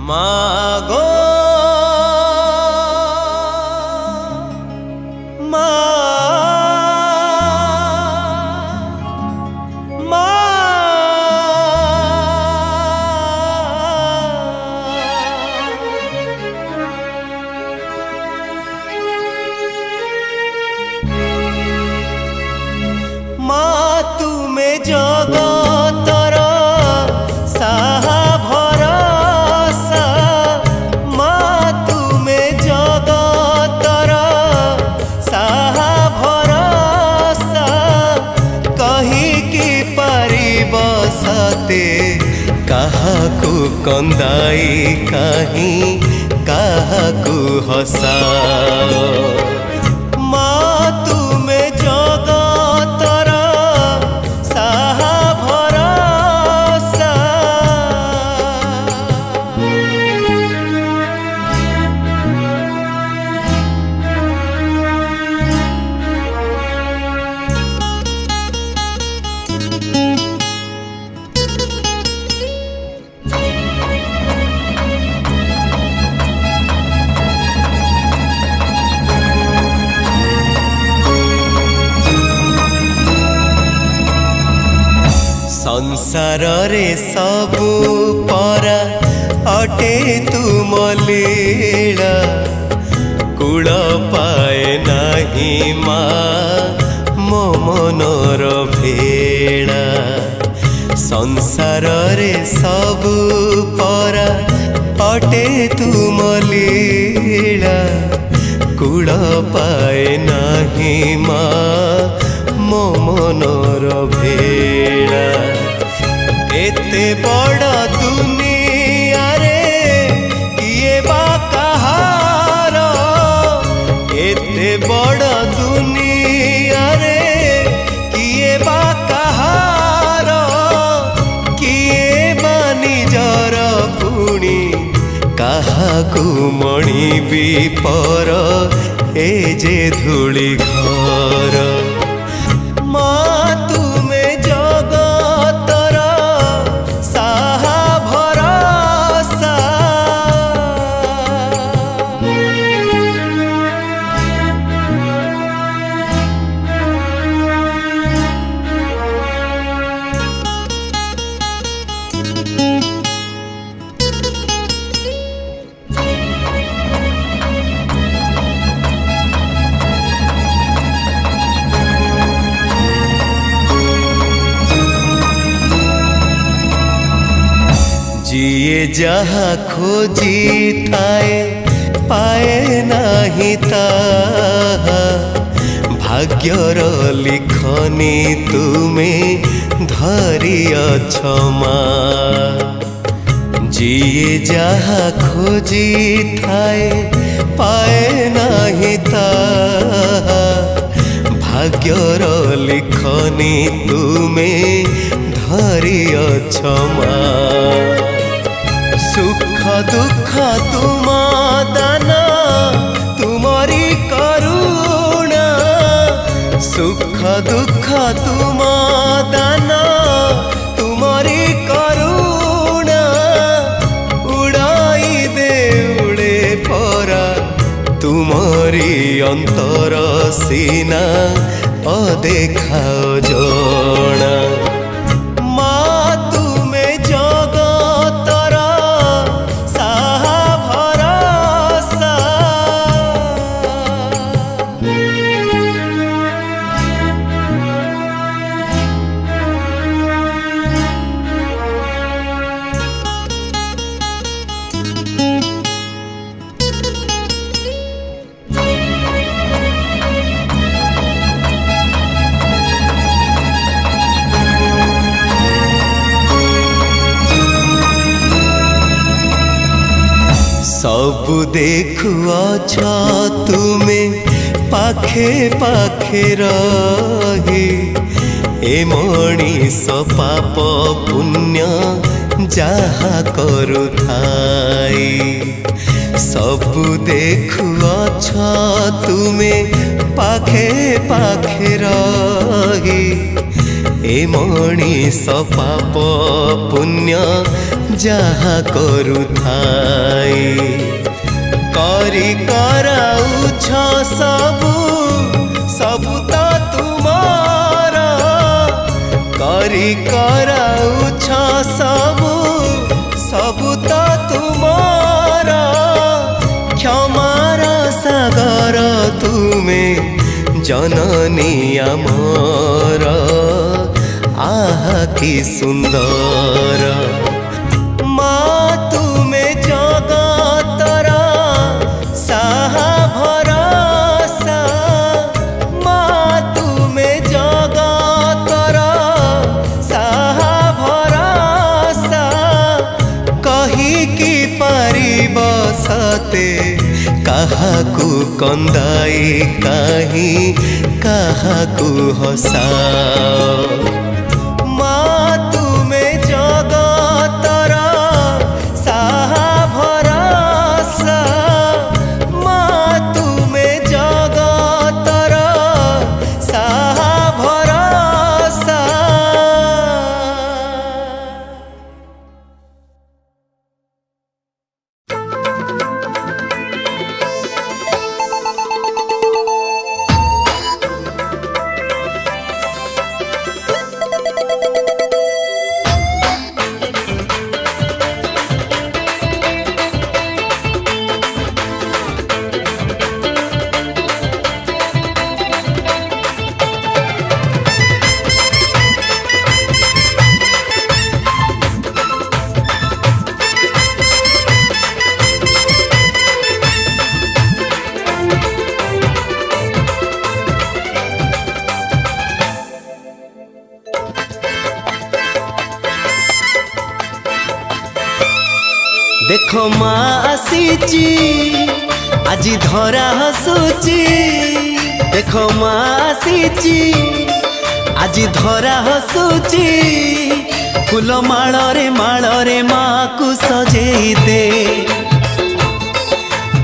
मागो मा मा मा तुमे जगतर साहा भरसा मा तुमे जगतर साहा भरसा कहिकी पारिब सते काहाकू कंदाई कहीं काहाकू हसाओ मा तुमे जगतर साहा भरसा संसार रे सबु परा अटे तुम लीला कूल पाए नाही मा मो मनर भेड़ा संसार रे सबु परा अटे तुम लीला कूल पाए नाही मा मो मनर भेड़ा एते बड़ दुनिया रे किए बा कहार एते बड़ दुनिया रे किए बा कहार किए बा निजर पुणी काहाकू मणिबी पर ए जे धूली घर मा तुमे जगतर साहा भरसा जिए जहा खोजी थाए पाए नाही ताहा भाग्यर लिखनी तुमे धरिअछ मा जिए जहा खोजी थाए पाए नाही ताहा भाग्यर लिखनी तुमे धरिअछ मा सुख दुख तुम दाना तुमरी करुणा सुख दुख तुम दाना तुमरी करुणा उड़ाई दे उड़े परा तुमरी अंतर सीना अदेखा जना मा तुमे जगतर साहा भरसा सबु देखुअछ तुमे पाखे पाखे रही ए मणिष पाप पुण्य जहा करुथाई सबु देखुअछ तुमे पाखे पाखे रही ए मणिष पाप पुण्य जहा करुथाए करी कराउछ सबु सबु तो तुमार करी कराउछ सबु सबु तो तुमार क्षमार सागर तुमे जननी आमर आहा कि सुंदर माँ तुमे जगतर साहा भरोसा माँ तुमे जगतर साहा भरोसा कही कि पारिब सते काहाकू कंदाई काहि काहाकू हसाओ माँ तुमे जगतर साहा भरोसा माँ तुमे जगतर साहा भरोसा। देखो माँ आसीची आज धरा हसुची देखो माँ आसीची आज धरा हसुची फूल माଳରେ माँ को सजेई दे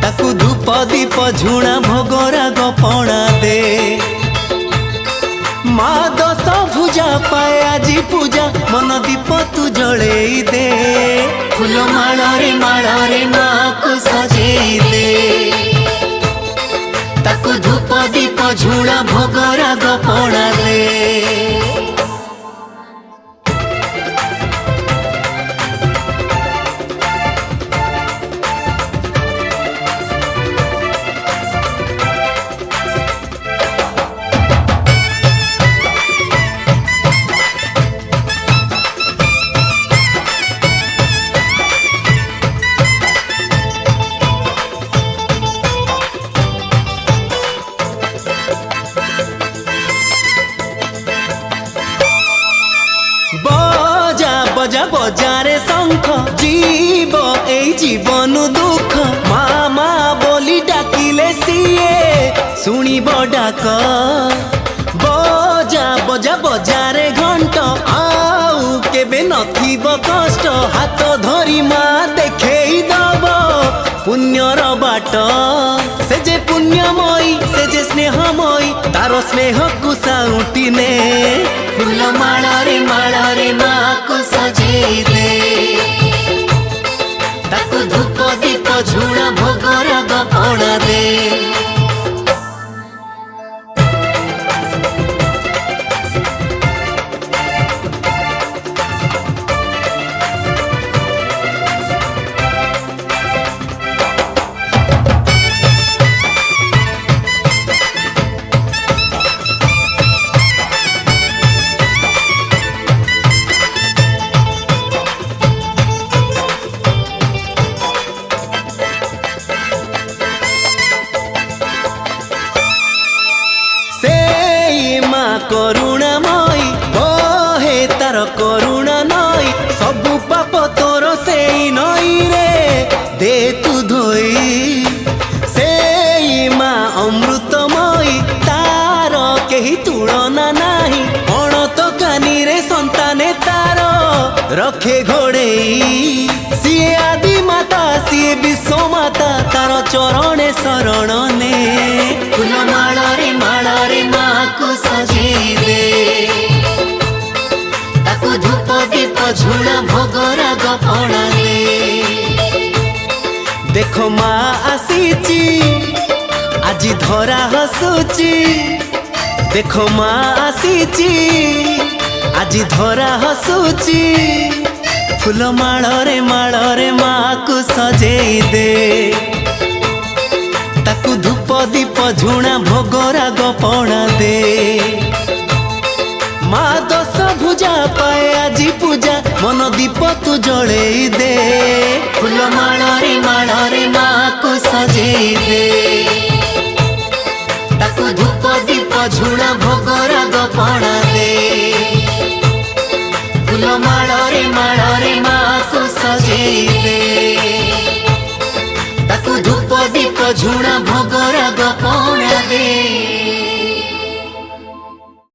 ताकू धूप दीप झुणा भोगरा गपणा दे माँ दस भुजा पाए आज पूजा मन दीप तू जड़ेई दे फूल माଳରେ माँ को सजेई दे ताकू धूप दीप झुणा भोगरा गपणा दे। बजा बजारे शंख जीव ए जीवन दुख मामा बोली डाकिले सीए शुणिब डाक बजा बजा बजारे घंट आउ केबे नथिब कष्ट हाथ धरी माँ देखेई दब पुण्यर बाट से जे पुण्यमयी से जे स्नेहमयी तार स्नेह को साउटी ने फूल माଳରେ माँ को सजेई दे ताकू धूप दीप झुणा भोगरा गपणा दे। करुणामयी बहे तार करुणा नई सबु पाप तोर से नई रे दे तू धोई से माँ अमृतमयी तार केही तुलना नाही अणत कानी रे संताने तार रखे घोड़ेई सीए आदि माता सीए विश्व माता तार चरणे शरण ने फूल माଳରେ माँ को सजेई दे ଝୁଣା ଭୋଗ ରାଗ ପଣା ଦେ। ଦେଖ ମା ଆସିଛି ଆଜି ଧରା ହସୁଛି, ଦେଖ ମା ଆସିଛି ଆଜି ଧରା ହସୁଛି। ଫୁଲ ମାଳରେ ମାଳରେ ମାକୁ ସଜେଇ ଦେ, ତାକୁ ଧୂପ ଦୀପ ଝୁଣା ଭୋଗ ରାଗ ପଣା ଦେ। ମା ଦଶ ଭୁଜା ପାଏ ଆଜି ପୂଜା, ମନ ଦୀପ ତୁ ଜଳେଇ ଦେ। ଫୁଲ ମାଳରେ ମାଳରେ ମାକୁ ସଜେଇ ଦେ, ତାକୁ ଧୂପ ଦୀପ ଝୁଣା ଭୋଗ ରାଗ ପଣା ଦେ। ଫୁଲ ମାଳରେ ମାଳରେ ମାକୁ ସଜେଇ ଦେ, ତାକୁ ଧୂପ ଦୀପ ଝୁଣା ଭୋଗ ରାଗ